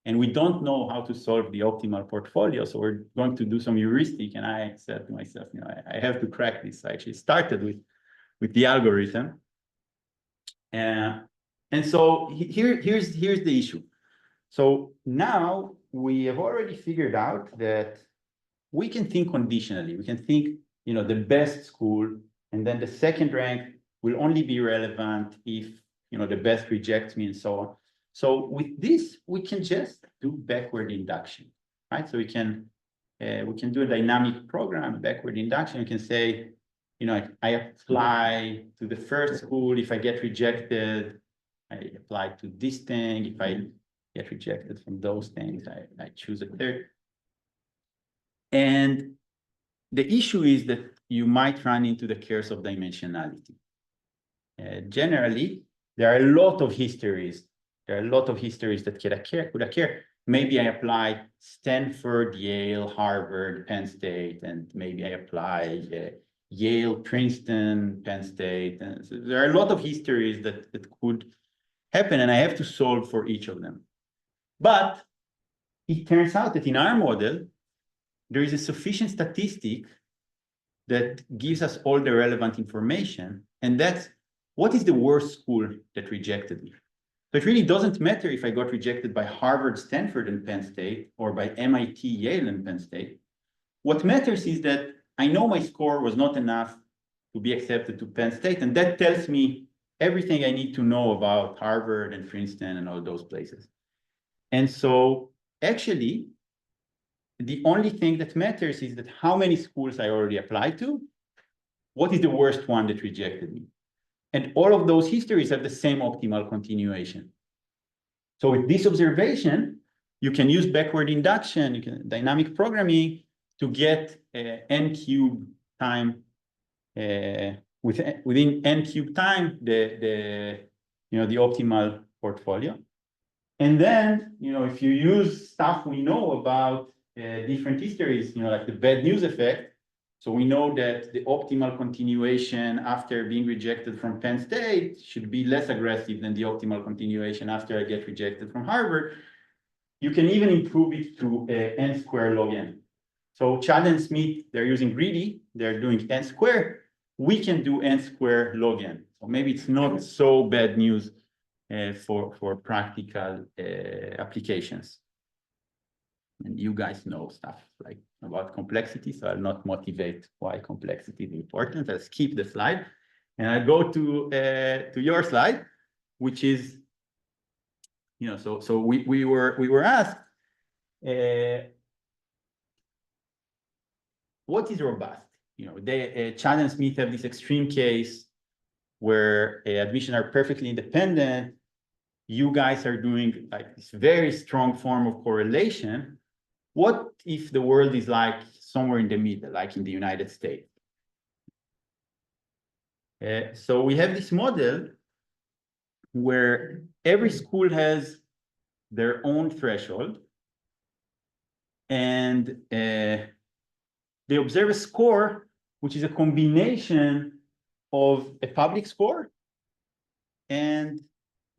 And we don't know how to solve the optimal portfolio. So we're going to do some heuristic. And I said to myself, you know, I have to crack this. I actually started with the algorithm. And so here's the issue. So now we have already figured out that we can think conditionally. We can think, you know, the best school, and then the second rank will only be relevant if, you know, the best rejects me and so on. So with this, we can just do backward induction, right? So we can do a dynamic program, backward induction. You can say, you know, I apply to the first school. If I get rejected, I apply to this thing. If I get rejected from those things, I choose a third. And the issue is that you might run into the curse of dimensionality. Generally, there are a lot of histories. There are a lot of histories that could occur. maybe I apply Stanford, Yale, Harvard, Penn State, and maybe I apply Yale, Princeton, Penn State. And so there are a lot of histories that could happen, and I have to solve for each of them. But it turns out that in our model, there is a sufficient statistic that gives us all the relevant information, and that's what is the worst school that rejected me. So it really doesn't matter if I got rejected by Harvard, Stanford, and Penn State, or by MIT, Yale, and Penn State. What matters is that I know my score was not enough to be accepted to Penn State, and that tells me everything I need to know about Harvard and Princeton and all those places. And so actually, the only thing that matters is that how many schools I already applied to, what is the worst one that rejected me. And all of those histories have the same optimal continuation. So with this observation, you can use backward induction, you can dynamic programming to get n cube time, within n cube time, the optimal portfolio. And then, if you use stuff we know about different histories, like the bad news effect, so we know that the optimal continuation after being rejected from Penn State should be less aggressive than the optimal continuation after I get rejected from Harvard. You can even improve it to n square log n. So Chad and Smith, they're using greedy, they're doing n square. We can do n square log n. So maybe it's not so bad news for practical applications. And you guys know stuff like about complexity, so I'll not motivate why complexity is important. I'll skip the slide, and I'll go to your slide, which is, so we were asked, what is robust? Chad and Smith have this extreme case where admissions are perfectly independent. You guys are doing like this very strong form of correlation. What if the world is like somewhere in the middle, like in the United States? So we have this model where every school has their own threshold, and they observe a score, which is a combination of a public score and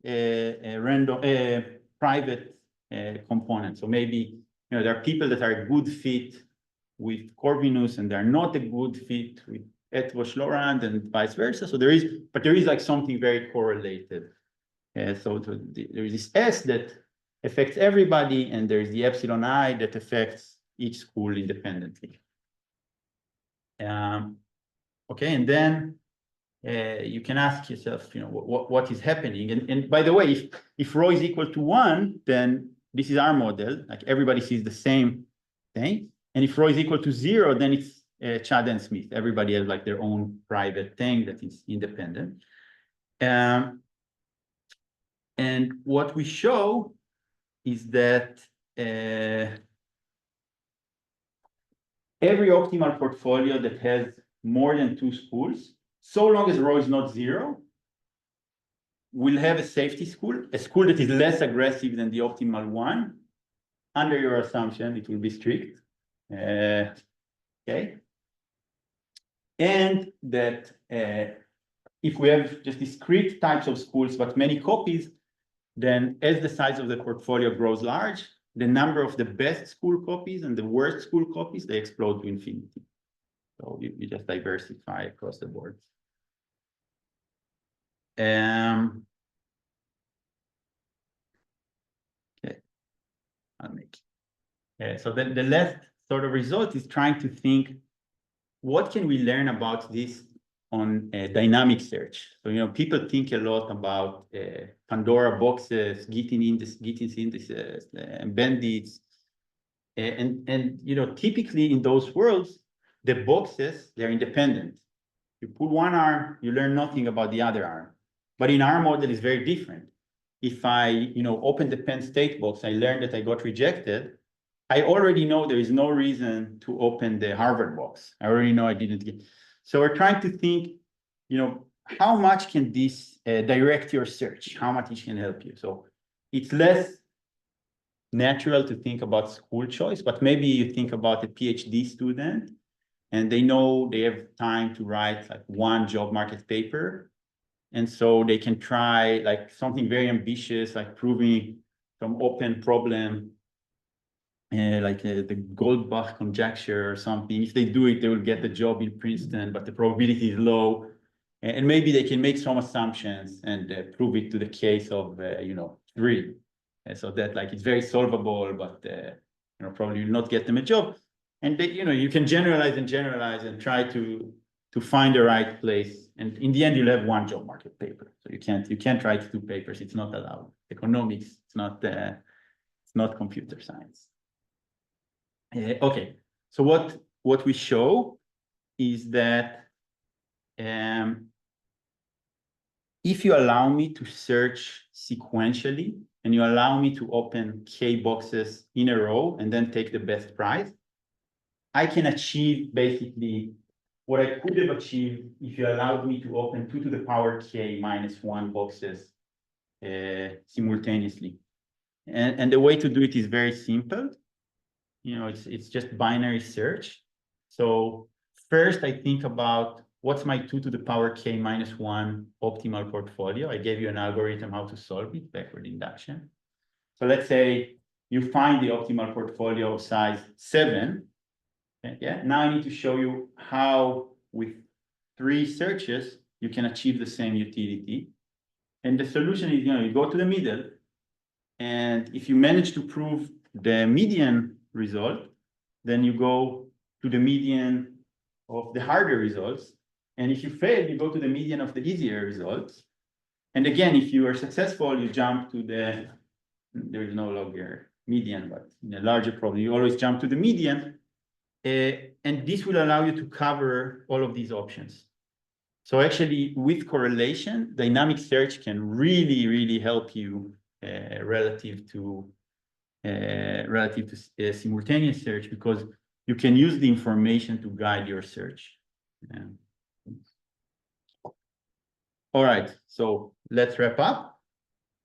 a random, private component. So maybe there are people that are a good fit with Corvinus, and they're not a good fit with Etvos Lorand, and vice versa. So there is like something very correlated. So there is this S that affects everybody, and there's the epsilon I that affects each school independently. Okay, and then you can ask yourself, what is happening? And by the way, if rho is equal to 1, then this is our model, like everybody sees the same thing. And if rho is equal to 0, then it's Chad and Smith. Everybody has like their own private thing that is independent. And what we show is that every optimal portfolio that has more than 2 schools, so long as rho is not 0, will have a safety school, a school that is less aggressive than the optimal one. Under your assumption, it will be strict. Okay. And that if we have just discrete types of schools, but many copies, then as the size of the portfolio grows large, the number of the best school copies and the worst school copies, they explode to infinity. So you just diversify across the board. Okay, I'll make it. So then the last sort of result is trying to think, what can we learn about this on dynamic search? So, people think a lot about Pandora boxes, Gittin indices, and bandits. And typically in those worlds, the boxes, they're independent. You pull one arm, you learn nothing about the other arm. But in our model, it's very different. If I, open the Penn State box, I learn that I got rejected. I already know there is no reason to open the Harvard box. I already know I didn't get. So we're trying to think, how much can this direct your search? How much it can help you? So it's less natural to think about school choice, but maybe you think about a PhD student and they know they have time to write like one job market paper. And so they can try like something very ambitious, like proving some open problem, the Goldbach conjecture or something. If they do it, they will get the job in Princeton, but the probability is low. And maybe they can make some assumptions and prove it to the case of, 3. So that like it's very solvable, but probably will not get them a job. And they, you can generalize and try to find the right place. And in the end, you'll have one job market paper. So you can't write 2 papers. It's not allowed. Economics, it's not computer science. Okay, so what we show is that if you allow me to search sequentially and you allow me to open k boxes in a row and then take the best price, I can achieve basically what I could have achieved if you allowed me to open 2 to the power k minus 1 boxes simultaneously. And the way to do it is very simple. It's just binary search. So first I think about what's my 2 to the power k minus 1 optimal portfolio. I gave you an algorithm how to solve it, backward induction. So let's say you find the optimal portfolio of size 7. Yeah, now I need to show you how with 3 searches you can achieve the same utility. And the solution is, you go to the middle, and if you manage to prove the median result, then you go to the median of the harder results. And if you fail, you go to the median of the easier results. And again, if you are successful, you jump to there is no longer median, but in a larger problem, you always jump to the median. And this will allow you to cover all of these options. So actually, with correlation, dynamic search can really, really help you relative to simultaneous search, because you can use the information to guide your search. Yeah. All right, so let's wrap up.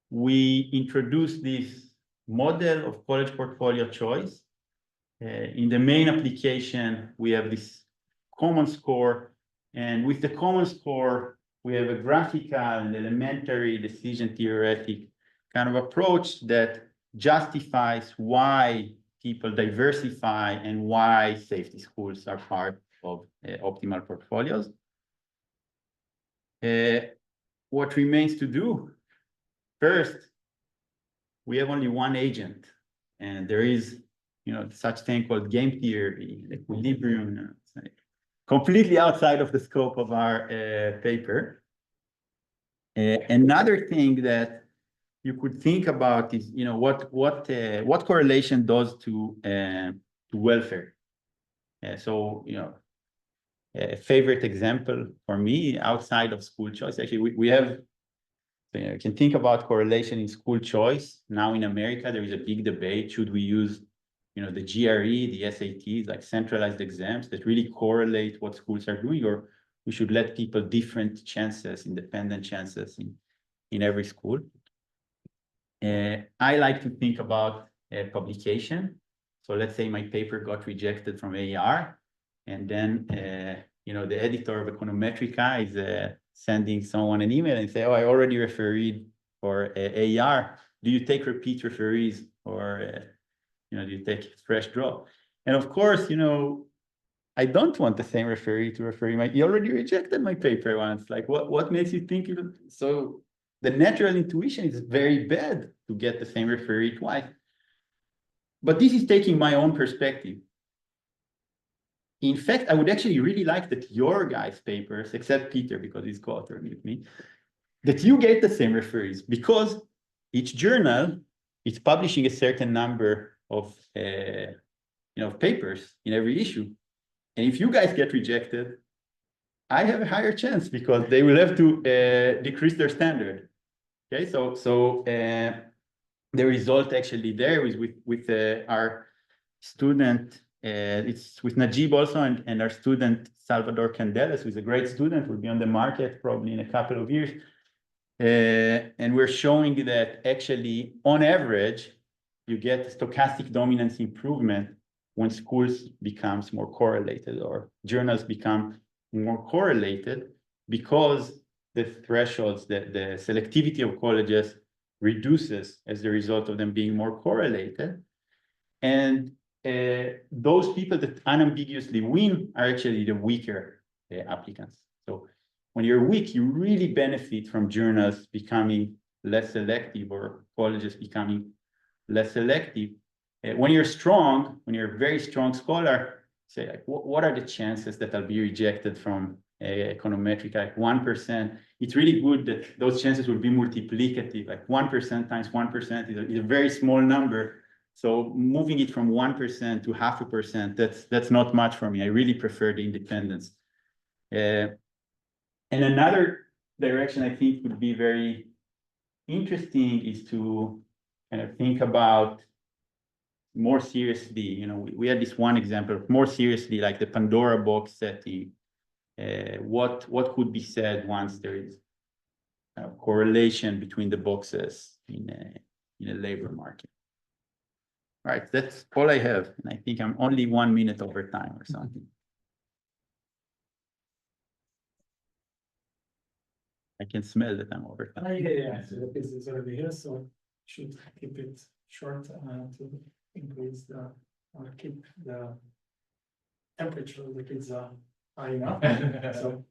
We introduced this model of college portfolio choice. In the main application, we have this common score. And with the common score, we have a graphical and elementary decision theoretic kind of approach that justifies why people diversify and why safety schools are part of optimal portfolios. What remains to do? First, we have only one agent, and there is such thing called game theory, equilibrium, completely outside of the scope of our paper. Another thing that you could think about is, what correlation does to welfare. So, a favorite example for me outside of school choice, actually, we have, you can think about correlation in school choice. Now in America, there is a big debate. Should we use the GRE, the SATs, like centralized exams that really correlate what schools are doing, or we should let people different chances, independent chances in every school. I like to think about publication. So let's say my paper got rejected from AR, and then the editor of Econometrica is sending someone an email and say, oh, I already refereed for AR. Do you take repeat referees, or do you take fresh draw? And of course, I don't want the same referee to referee. He already rejected my paper once. Like, what makes you think? So the natural intuition is very bad to get the same referee twice. But this is taking my own perspective. In fact, I would actually really like that your guys' papers, except Peter, because he's co-authoring with me, that you get the same referees, because each journal is publishing a certain number of papers in every issue. And if you guys get rejected, I have a higher chance, because they will have to decrease their standard. Okay, so the result actually there is with our student, it's with Najib also, and our student Salvador Candelas, who's a great student, will be on the market probably in a couple of years. And we're showing that actually, on average, you get stochastic dominance improvement when schools becomes more correlated or journals become more correlated because the thresholds, the selectivity of colleges reduces as a result of them being more correlated. And those people that unambiguously win are actually the weaker applicants. So when you're weak, you really benefit from journals becoming less selective or colleges becoming less selective. When you're strong, when you're a very strong scholar, say like, what are the chances that I'll be rejected from econometric? Like 1%. It's really good that those chances will be multiplicative. Like 1% times 1% is a very small number. So moving it from 1% to 0.5%, that's not much for me. I really prefer the independence. And another direction I think would be very interesting is to kind of think about more seriously, you know, we had this one example, more seriously, like the Pandora box setting. What could be said once there is a correlation between the boxes in a labor market? All right, that's all I have. And I think I'm only 1 minute over time or something. I can smell that I'm over time. Yeah, so the piece is already here, so should keep it short to increase the, or keep the temperature of the pizza high enough. So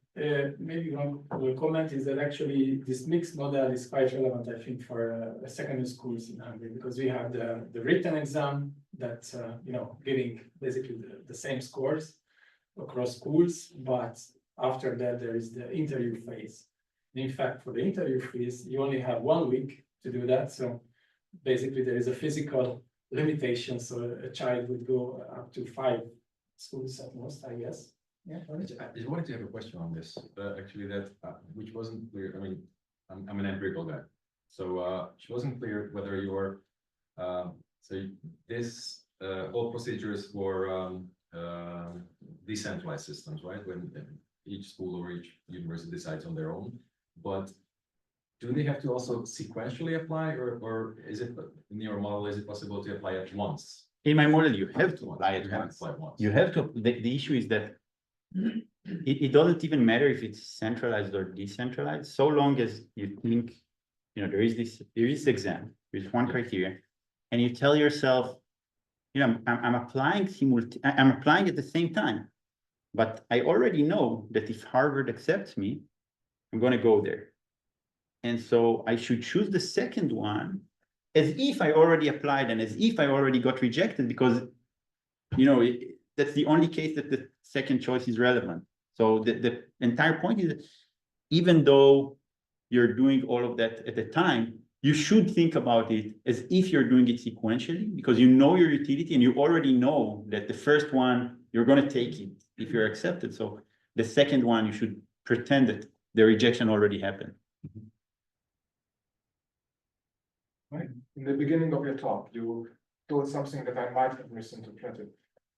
maybe one comment is that actually this mixed model is quite relevant, I think, for secondary schools in Hungary, because we have the written exam that, you know, giving basically the same scores across schools, but after that there is the interview phase. In fact, for the interview phase, you only have 1 week to do that. So basically there is a physical limitation. So a child would go up to 5 schools at most, I guess. Yeah. I just wanted to have a question on this, actually, that which wasn't clear. I mean, I'm an empirical guy, so it wasn't clear whether you're so this whole procedure is for decentralized systems, right? When each school or each university decides on their own, but do they have to also sequentially apply, or is it in your model? Is it possible to apply at once? In my model, you have to apply You it have to once. apply once. You have to. The issue is that it doesn't even matter if it's centralized or decentralized, so long as you think, you know, there is this exam, there's one criteria, and you tell yourself, you know, I'm applying at the same time, but I already know that if Harvard accepts me, I'm going to go there. And so I should choose the second one as if I already applied and as if I already got rejected, because, you know, that's the only case that the second choice is relevant. So the entire point is that even though you're doing all of that at the time, you should think about it as if you're doing it sequentially, because you know your utility and you already know that the first one, you're going to take it if you're accepted. So the second one, you should pretend that the rejection already happened. Right. In the beginning of your talk, you told something that I might have misinterpreted.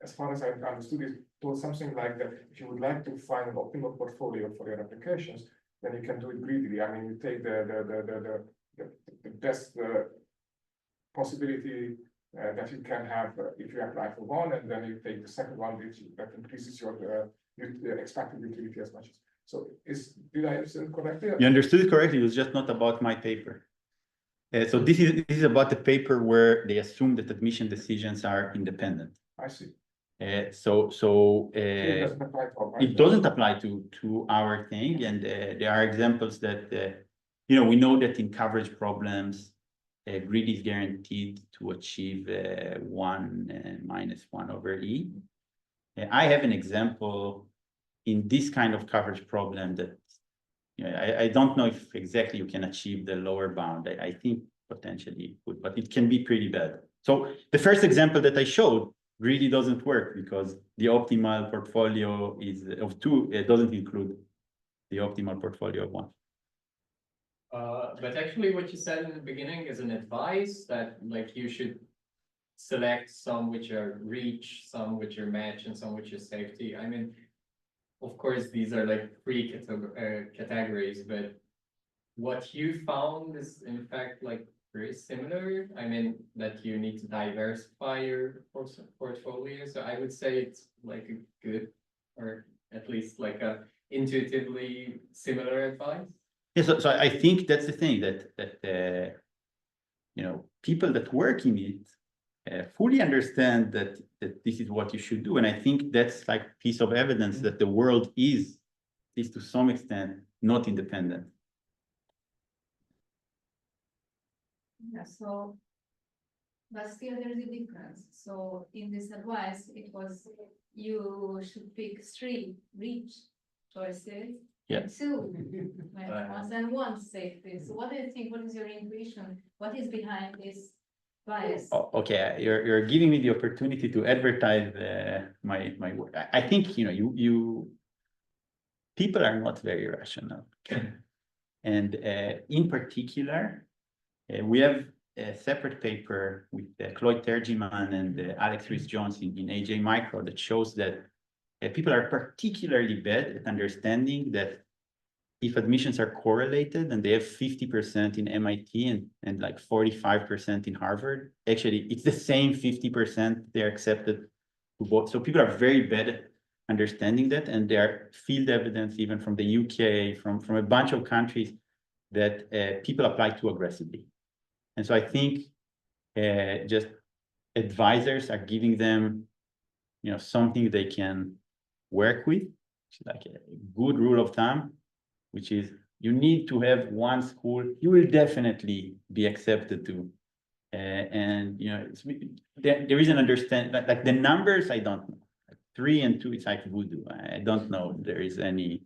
As far as I understood, you told something like that if you would like to find an optimal portfolio for your applications, then you can do it greedily. I mean, you take the best possibility that you can have if you apply for one, and then you take the second one that increases your expected utility as much as. So did I understand correctly? You understood it correctly. It was just not about my paper. So this is about the paper where they assume that admission decisions are independent. I see. It It doesn't apply to our thing, and there are examples that you know, we know that in coverage problems, grid is guaranteed to achieve 1 minus 1 over E. I have an example in this kind of coverage problem that, you know, I don't know if exactly you can achieve the lower bound. I think potentially it could, but it can be pretty bad. So the first example that I showed really doesn't work because the optimal portfolio is of 2. It doesn't include the optimal portfolio of 1. But actually what you said in the beginning is an advice that like you should select some which are reach, some which are match, and some which are safety. I mean, of course, these are like 3 categories, but what you found is in fact like very similar. I mean, that you need to diversify your portfolio. So I would say it's like a good, or at least like a intuitively similar advice. Yeah, so I think that's the thing that you know, people that work in it fully understand that this is what you should do, and I think that's like a piece of evidence that the world is to some extent not independent. Yeah, so, but still there is a difference. So in this advice, it was you should pick 3 rich choices. Yeah. And 2 ones and 1 safety. So what do you think? What is your intuition? What is behind this bias? Okay, you're giving me the opportunity to advertise my work. I think, you know, you people are not very rational. And in particular, we have a separate paper with Chloe Tergyman and Alex Rhys-Jones in AJ Micro that shows that people are particularly bad at understanding that if admissions are correlated and they have 50% in MIT and like 45% in Harvard, actually it's the same 50% they're accepted to both. So people are very bad at understanding that, and there are field evidence even from the UK, from a bunch of countries that people apply too aggressively. And so I think just advisors are giving them, you know, something they can work with, like a good rule of thumb, which is you need to have one school you will definitely be accepted to. And, you know, there is an understanding, like the numbers, I don't know. 3 and 2, it's like voodoo. I don't know if there is any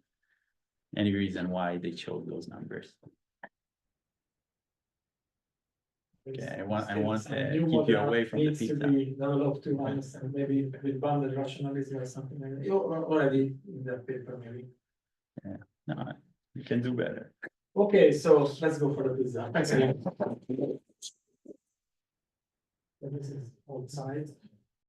reason why they chose those numbers. Okay, I want to keep you away from the Needs to pizza. be developed to understand, maybe with bounded rationalism or something like that, or already in that paper, maybe. No, you can do better. Okay, so let's go for the pizza. Thanks again. This is outside.